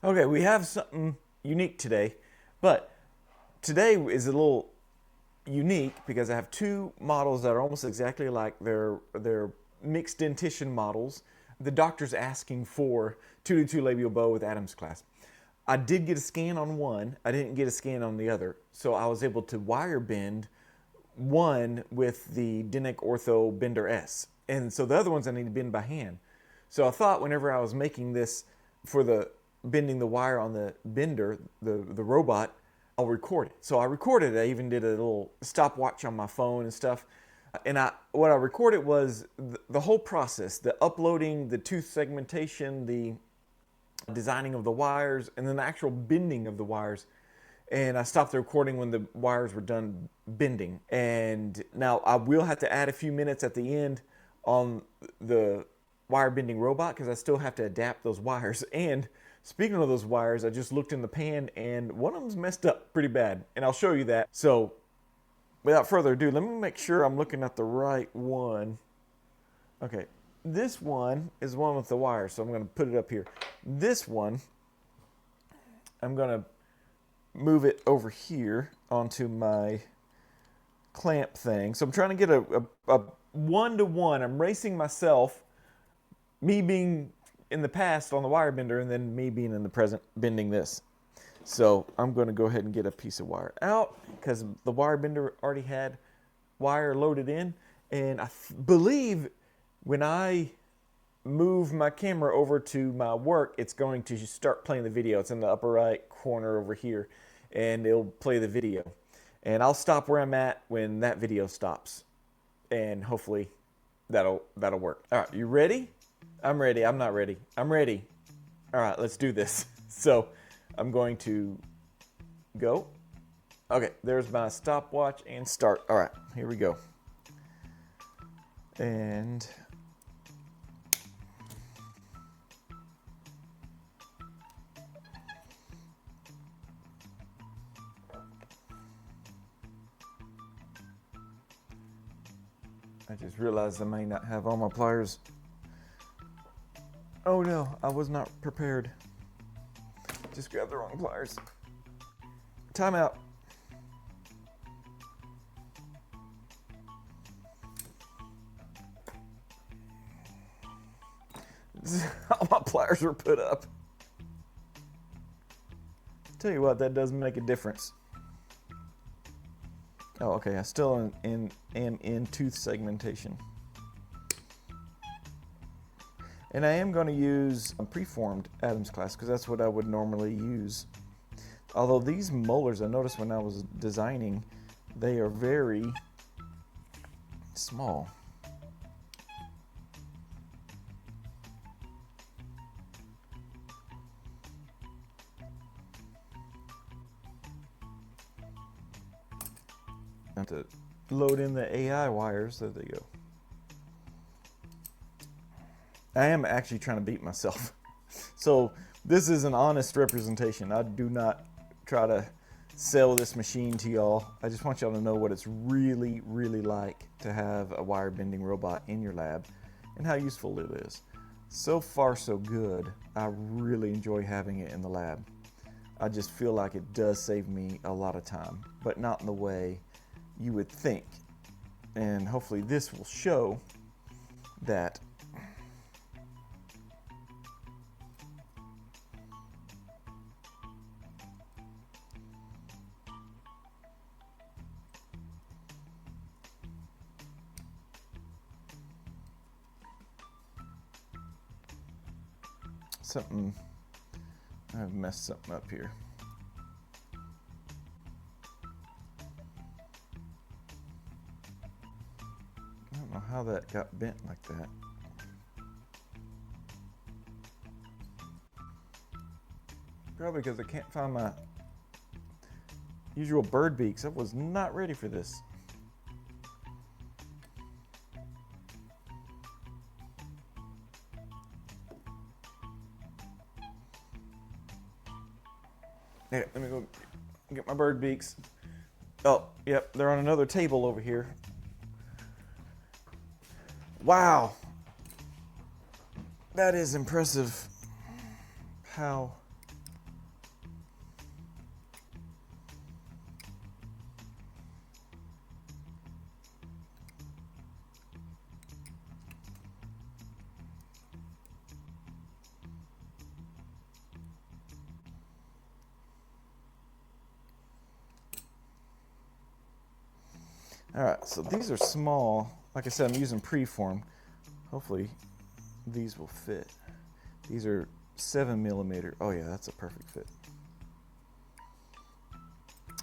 Okay, we have something unique today, but today is a little unique because I have two models that are almost exactly like they're mixed dentition models. The doctor's asking for 2-2 labial bow with Adam's clasp. I did get a scan on one. I didn't get a scan on the other, so I was able to wire bend one with the Denic Ortho Bender S, and so the other ones I need to bend by hand. So I thought whenever I was making this for the bending the wire on the bender, the robot, I'll record it. So I recorded it. I even did a little stopwatch on my phone and stuff. And what I recorded was the whole process, the uploading, the tooth segmentation, the designing of the wires, and then the actual bending of the wires. And I stopped the recording when the wires were done bending. And now I will have to add a few minutes at the end on the wire bending robot because I still have to adapt those wires. And speaking of those wires, I just looked in the pan and one of them's messed up pretty bad. And I'll show you that. So without further ado, let me make sure I'm looking at the right one. Okay, this one is one with the wire, so I'm going to put it up here. This one, I'm going to move it over here onto my clamp thing. So I'm trying to get a one-to-one. I'm racing myself, me being in the past on the wire bender, and then me being in the present bending this. So I'm going to go ahead and get a piece of wire out because the wire bender already had wire loaded in. And I believe when I move my camera over to my work, it's going to start playing the video. It's in the upper right corner over here, and it'll play the video. And I'll stop where I'm at when that video stops. And hopefully that'll work. All right, you ready? I'm ready. I'm not ready. I'm ready. All right, let's do this. So I'm going to go. Okay, there's my stopwatch and start. All right, here we go. And I just realized I may not have all my pliers. Oh no, I was not prepared. Just grabbed the wrong pliers. Time out. All my pliers were put up. Tell you what, that does make a difference. Oh, okay, I still am in tooth segmentation. And I am going to use a preformed Adam's clasp because that's what I would normally use. Although these molars, I noticed when I was designing, they are very small. I have to load in the AI wires. There they go. I am actually trying to beat myself. So this is an honest representation. I do not try to sell this machine to y'all. I just want y'all to know what it's really, really like to have a wire bending robot in your lab and how useful it is. So far, so good. I really enjoy having it in the lab. I just feel like it does save me a lot of time, but not in the way you would think. And hopefully this will show that I've messed something up here. I don't know how that got bent like that. Probably because I can't find my usual bird beaks. I was not ready for this. Yeah, let me go get my bird beaks. Oh, yep, they're on another table over here. Wow. That is impressive how All right, so these are small. Like I said, I'm using preform. Hopefully these will fit. These are 7mm. Oh yeah, that's a perfect fit.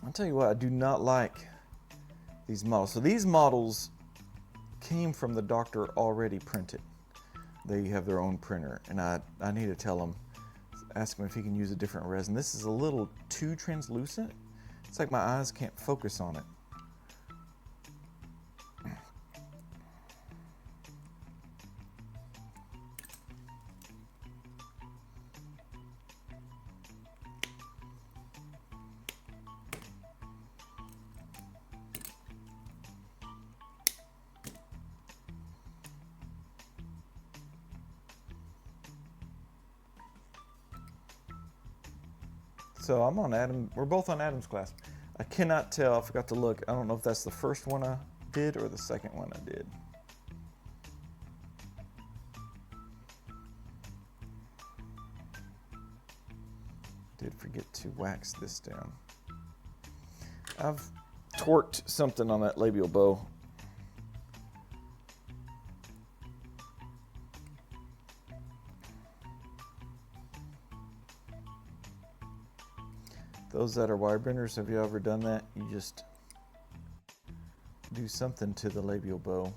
I'll tell you what, I do not like these models. So these models came from the doctor already printed. They have their own printer, and I need to tell him, ask him if he can use a different resin. This is a little too translucent. It's like my eyes can't focus on it. So I'm on Adam, we're both on Adam's Clasp. I cannot tell, I forgot to look. I don't know if that's the first one I did or the second one I did. Did forget to wax this down. I've torqued something on that labial bow. Those that are wire benders, have you ever done that? You just do something to the labial bow.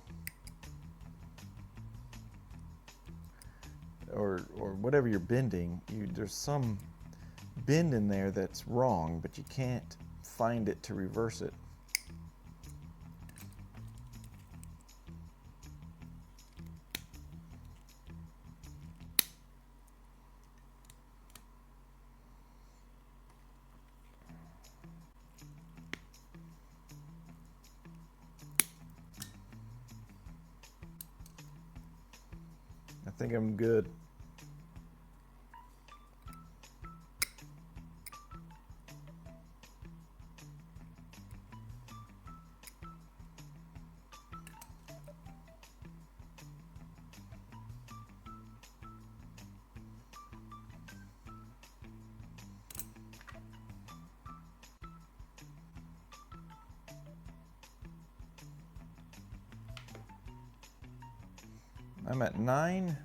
Or whatever you're bending, there's some bend in there that's wrong, but you can't find it to reverse it. I think I'm good. I'm at 9:51.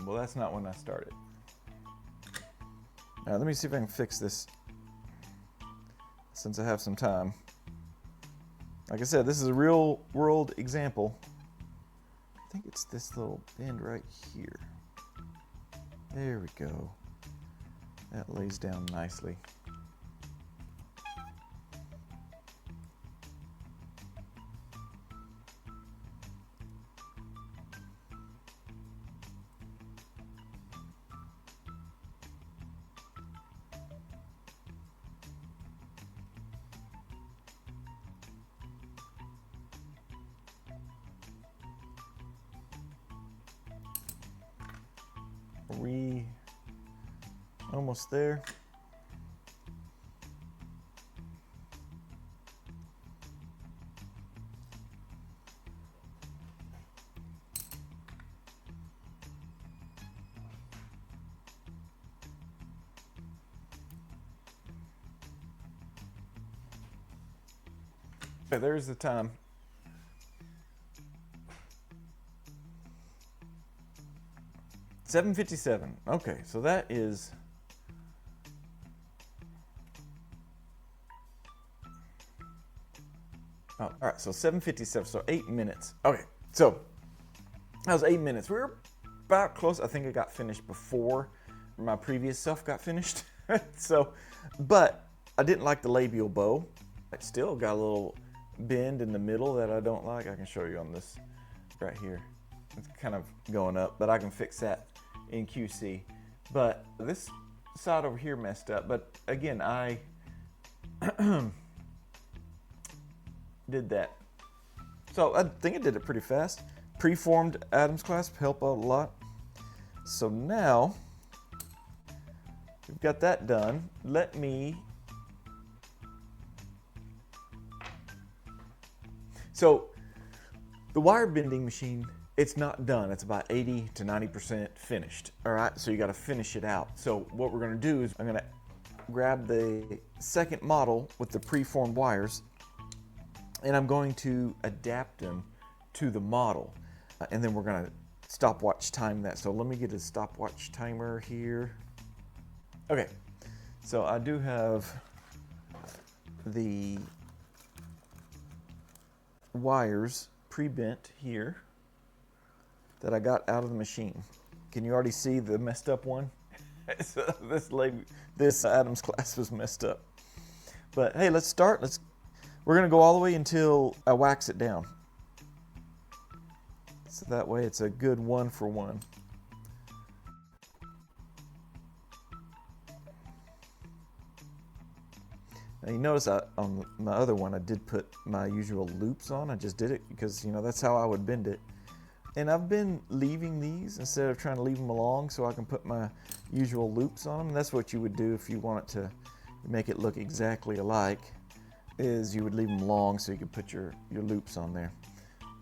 Well, that's not when I started. Now, let me see if I can fix this since I have some time. Like I said, this is a real world example. I think it's this little bend right here. There we go. That lays down nicely. Are we almost there? Okay, there's the time. $7:57. Okay, so that is all right, so 7:57, so 8 minutes. Okay, so that was 8 minutes. We were about close. I think it got finished before my previous stuff got finished. So, but I didn't like the labial bow. It still got a little bend in the middle that I don't like. I can show you on this right here. It's kind of going up, but I can fix that in QC. But this side over here messed up. But again, I did that. So I think I did it pretty fast. Preformed Adam's Clasp help out a lot. So now we've got that done. Let me. So the wire bending machine, it's not done. It's about 80 to 90% finished. All right, so you got to finish it out. So what we're going to do is I'm going to grab the second model with the preformed wires, and I'm going to adapt them to the model. And then we're going to stopwatch time that. So let me get a stopwatch timer here. Okay, so I do have the wires pre-bent here that I got out of the machine. Can you already see the messed up one? So this Adam's clasp was messed up. But hey, let's start. We're gonna go all the way until I wax it down. So that way it's a good 1-for-1. Now you notice on my other one I did put my usual loops on. I just did it because, you know, that's how I would bend it. And I've been leaving these instead of trying to leave them along so I can put my usual loops on them. And that's what you would do if you want it to make it look exactly alike, is you would leave them long so you could put your loops on there.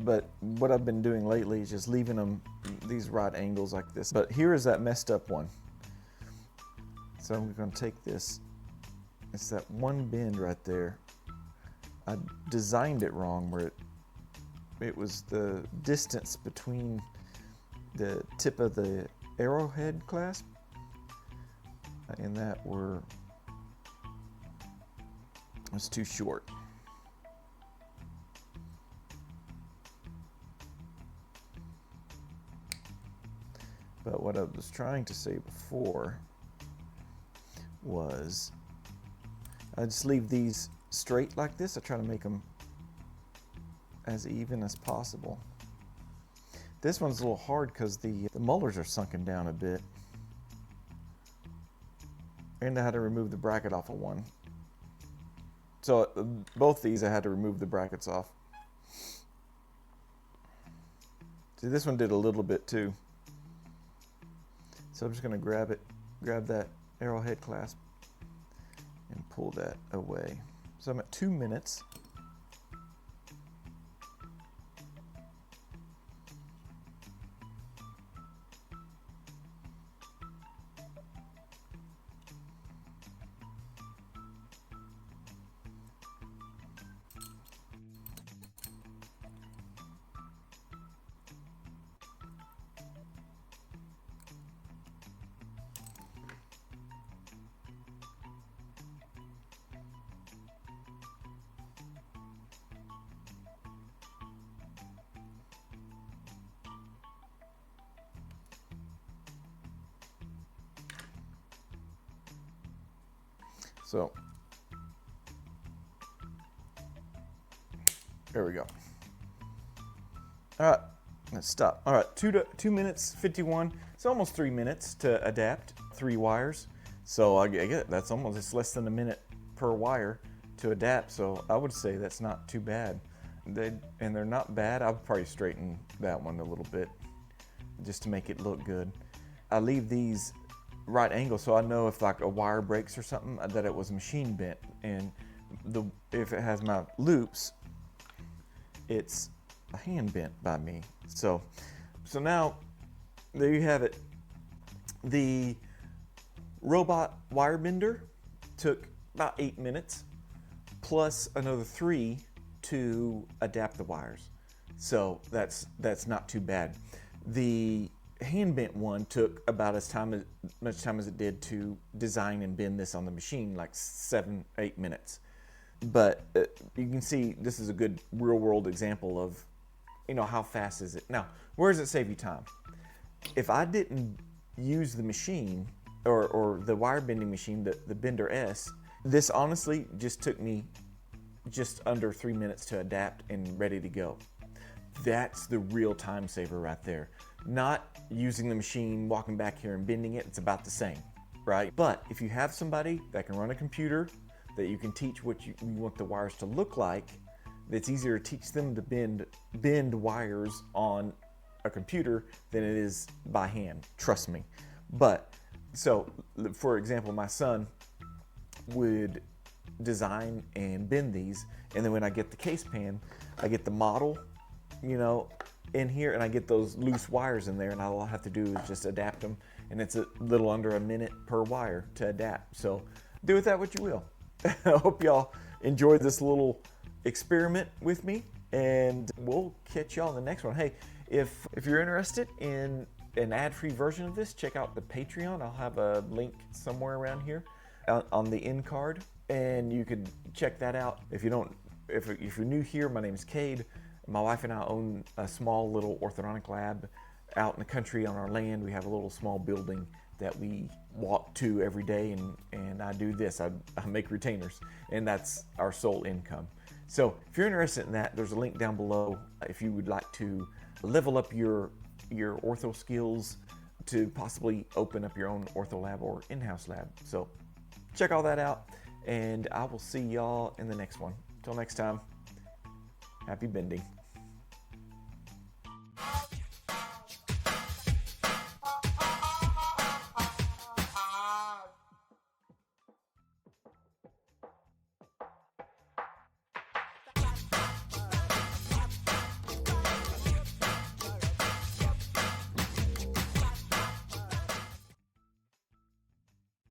But what I've been doing lately is just leaving them these right angles like this. But here is that messed up one. So I'm going to take this. It's that one bend right there. I designed it wrong where it was the distance between the tip of the arrowhead clasp and that was too short. But what I was trying to say before was I just leave these straight like this. I try to make them as even as possible. This one's a little hard because the molars are sunken down a bit. And I had to remove the bracket off of one. So both these I had to remove the brackets off. See, this one did a little bit too. So I'm just going to grab that arrowhead clasp and pull that away. So I'm at 2 minutes. So there we go. All right, let's stop. All right, 2 minutes 51. It's almost 3 minutes to adapt 3 wires. So I get that's almost, it's less than a minute per wire to adapt. So I would say that's not too bad. They're not bad. I would probably straighten that one a little bit just to make it look good. I leave these right angle so I know if like a wire breaks or something that it was machine bent, and if it has my loops, it's a hand bent by me. So now there you have it. The robot wire bender took about 8 minutes plus another 3 to adapt the wires. So that's not too bad. The hand bent one took about much time as it did to design and bend this on the machine, like 7-8 minutes. But you can see this is a good real world example of, you know, how fast is it. Now, where does it save you time? If I didn't use the machine or the wire bending machine, the Bender S, this honestly just took me just under 3 minutes to adapt and ready to go. That's the real time saver right there. Not using the machine, walking back here and bending it, it's about the same, right? But if you have somebody that can run a computer, that you can teach what you want the wires to look like, it's easier to teach them to bend wires on a computer than it is by hand, trust me. But, so, for example, my son would design and bend these, and then when I get the case pan, I get the model, you know, in here, and I get those loose wires in there, and all I have to do is just adapt them, and it's a little under a minute per wire to adapt. So do with that what you will. I hope y'all enjoyed this little experiment with me, and we'll catch y'all in the next one. Hey, if you're interested in an ad-free version of this, check out the Patreon. I'll have a link somewhere around here on the end card, and you can check that out. If you're new here, my name is Cade. My wife and I own a small little orthodontic lab out in the country on our land. We have a little small building that we walk to every day, and I do this. I make retainers, and that's our sole income. So if you're interested in that, there's a link down below if you would like to level up your ortho skills to possibly open up your own ortho lab or in-house lab. So check all that out, and I will see y'all in the next one. Until next time, happy bending.